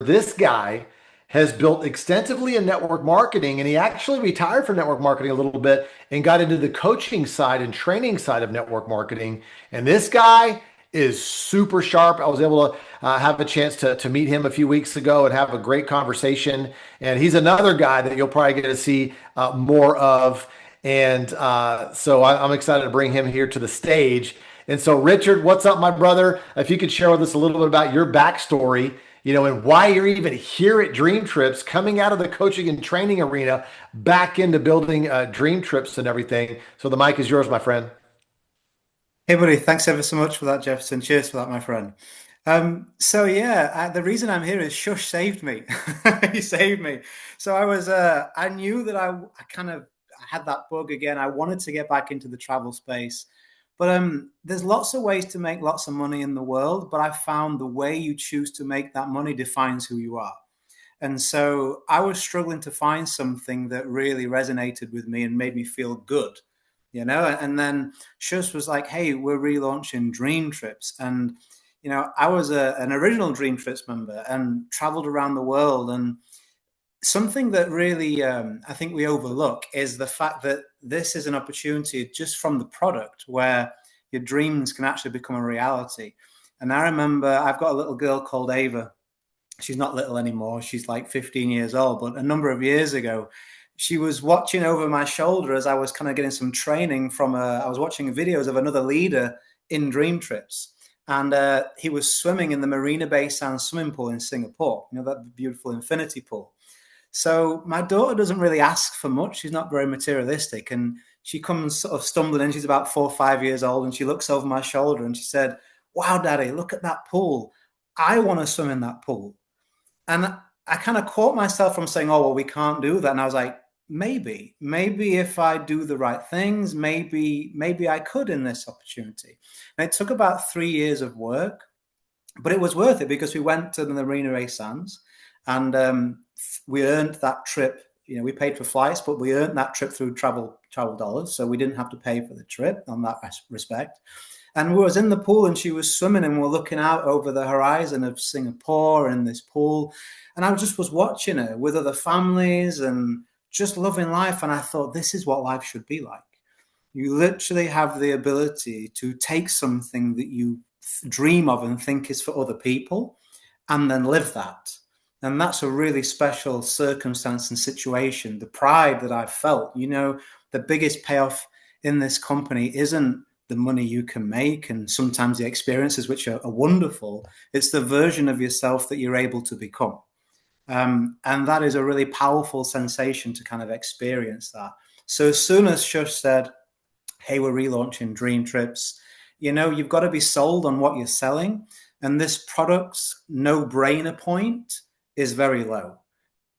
This guy has built extensively in network marketing, and he actually retired from network marketing a little bit and got into the coaching side and training side of network marketing. And this guy is super sharp. I was able to have a chance to meet him a few weeks ago and have a great conversation. And he's another guy that you'll probably get to see more of. And I'm excited to bring him here to the stage. And so, Richard, what's up, my brother? If you could share with us a little bit about your backstory, and why you're even here at Dream Trips, coming out of the coaching and training arena back into building Dream Trips and everything. So the mic is yours, my friend. Hey, buddy. Thanks ever so much for that, Jefferson. Cheers for that, my friend. The reason I'm here is Shush saved me. He saved me. I knew that I kind of had that bug again. I wanted to get back into the travel space. But there's lots of ways to make lots of money in the world, but I found the way you choose to make that money defines who you are. And so I was struggling to find something that really resonated with me and made me feel good, And then Shush was like, "Hey, we're relaunching Dream Trips." And, I was an original Dream Trips member and traveled around the world. And something that really I think we overlook is the fact that this is an opportunity just from the product where your dreams can actually become a reality. And I remember I've got a little girl called Ava. She's not little anymore. She's like 15 years old. But a number of years ago, she was watching over my shoulder as I was kind of getting some training I was watching videos of another leader in Dream Trips. And he was swimming in the Marina Bay Sands swimming pool in Singapore, that beautiful infinity pool. So my daughter doesn't really ask for much. She's not very materialistic. And she comes sort of stumbling in. She's about 4 or 5 years old. And she looks over my shoulder and she said, "Wow, Daddy, look at that pool. I want to swim in that pool." And I kind of caught myself from saying, "Oh, well, we can't do that." And I was like, maybe if I do the right things, maybe I could in this opportunity. And it took about 3 years of work, but it was worth it because we went to the Marina Bay Sands and we earned that trip. We paid for flights, but we earned that trip through travel dollars. So we didn't have to pay for the trip on that respect. And we was in the pool and she was swimming and we're looking out over the horizon of Singapore in this pool. And I just was watching her with other families and just loving life. And I thought, this is what life should be like. You literally have the ability to take something that you dream of and think is for other people and then live that. And that's a really special circumstance and situation. The pride that I've felt, the biggest payoff in this company isn't the money you can make and sometimes the experiences which are wonderful. It's the version of yourself that you're able to become. And that is a really powerful sensation to kind of experience that. So as soon as Shush said, "Hey, we're relaunching Dream Trips," you've got to be sold on what you're selling. And this product's no-brainer point is very low.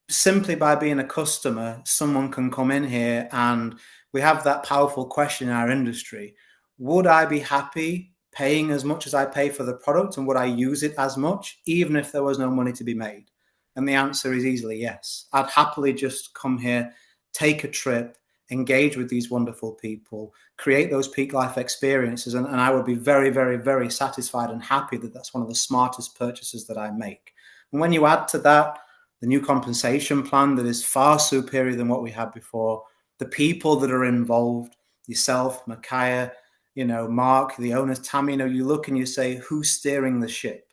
Simply by being a customer, someone can come in here and we have that powerful question in our industry. Would I be happy paying as much as I pay for the product, and would I use it as much, even if there was no money to be made? And the answer is easily yes. I'd happily just come here, take a trip, engage with these wonderful people, create those peak life experiences, and I would be very, very, very satisfied and happy that that's one of the smartest purchases that I make. And when you add to that the new compensation plan that is far superior than what we had before, the people that are involved, yourself, Micaiah, Mark, the owners, Tammy, you look and you say, who's steering the ship?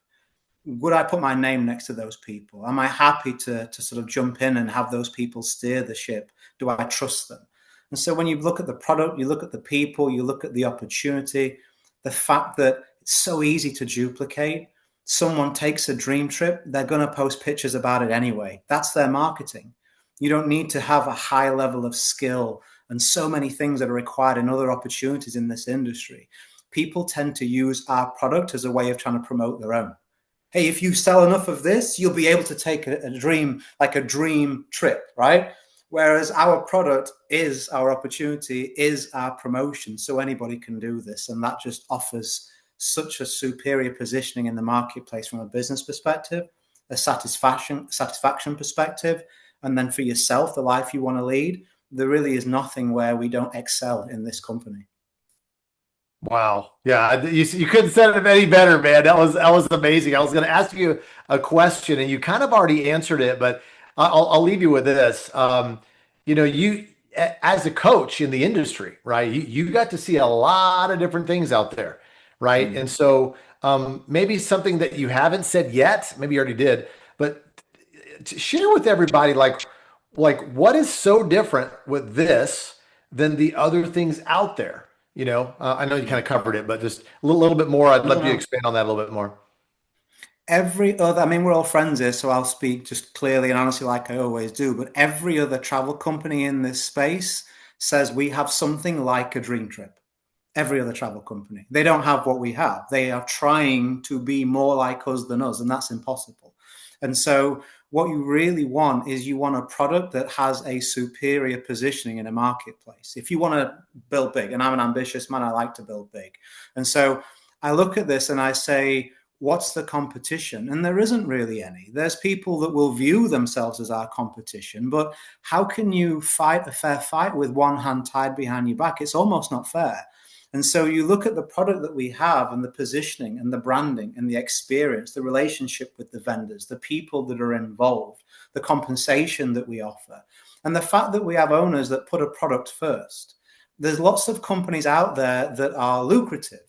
Would I put my name next to those people? Am I happy to sort of jump in and have those people steer the ship? Do I trust them? And so when you look at the product, you look at the people, you look at the opportunity, the fact that it's so easy to duplicate. Someone takes a dream trip, they're going to post pictures about it anyway. That's their marketing. You don't need to have a high level of skill and so many things that are required in other opportunities in this industry. People tend to use our product as a way of trying to promote their own. Hey, if you sell enough of this, you'll be able to take a dream, like a dream trip, right? Whereas our product is our opportunity, is our promotion. So anybody can do this. And that just offers such a superior positioning in the marketplace from a business perspective, a satisfaction perspective, and then for yourself, the life you want to lead. There really is nothing where we don't excel in this company. Wow. Yeah, you couldn't set it any better, man. That was amazing. I was going to ask you a question, and you kind of already answered it, but I'll leave you with this. As a coach in the industry, right? You got to see a lot of different things out there, right? Mm. And so maybe something that you haven't said yet, maybe you already did, but to share with everybody, like what is so different with this than the other things out there? I know you kind of covered it, but just a little bit more. I'd No, love you to no. expand on that a little bit more. Every other, I mean, we're all friends here, so I'll speak just clearly and honestly, like I always do. But every other travel company in this space says we have something like a dream trip. Every other travel company. They don't have what we have. They are trying to be more like us than us, and that's impossible. And so, what you really want is you want a product that has a superior positioning in a marketplace. If you want to build big, and I'm an ambitious man, I like to build big. And so, I look at this and I say, what's the competition? And there isn't really any. There's people that will view themselves as our competition, but how can you fight a fair fight with one hand tied behind your back? It's almost not fair. And so you look at the product that we have and the positioning and the branding and the experience, the relationship with the vendors, the people that are involved, the compensation that we offer, and the fact that we have owners that put a product first. There's lots of companies out there that are lucrative,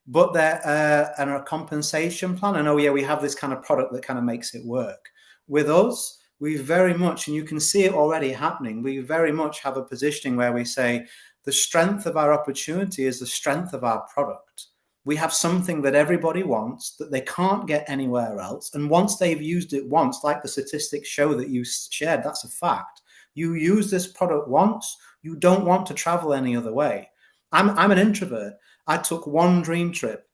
but they're and a compensation plan. And oh yeah, we have this kind of product that kind of makes it work. With us, we very much, and you can see it already happening, we very much have a positioning where we say the strength of our opportunity is the strength of our product. We have something that everybody wants that they can't get anywhere else. And once they've used it once, like the statistics show that you shared, that's a fact. You use this product once, you don't want to travel any other way. I'm an introvert. I took one dream trip.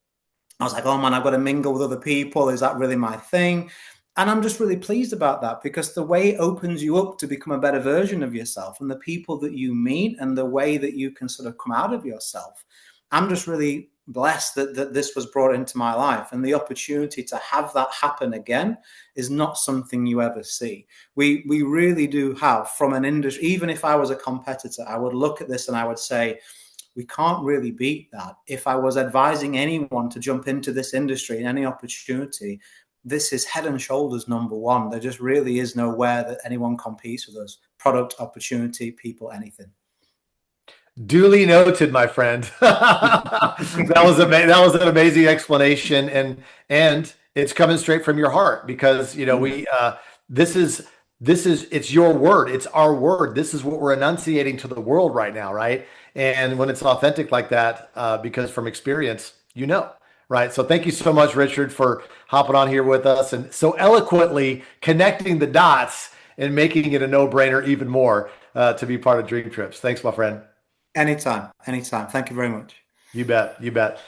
I was like, oh man, I've got to mingle with other people. Is that really my thing? And I'm just really pleased about that because the way it opens you up to become a better version of yourself and the people that you meet and the way that you can sort of come out of yourself. I'm just really blessed that this was brought into my life, and the opportunity to have that happen again is not something you ever see. We really do have, from an industry, even if I was a competitor, I would look at this and I would say, we can't really beat that. If I was advising anyone to jump into this industry in any opportunity, this is head and shoulders number one. There just really is nowhere that anyone competes with us. Product, opportunity, people, anything. Duly noted, my friend. That was an amazing explanation, and it's coming straight from your heart because we this is it's your word, it's our word. This is what we're enunciating to the world right now, right? And when it's authentic like that, because from experience, right? So thank you so much, Richard, for hopping on here with us and so eloquently connecting the dots and making it a no-brainer even more to be part of Dream Trips. Thanks, my friend. Anytime, anytime. Thank you very much. You bet. You bet.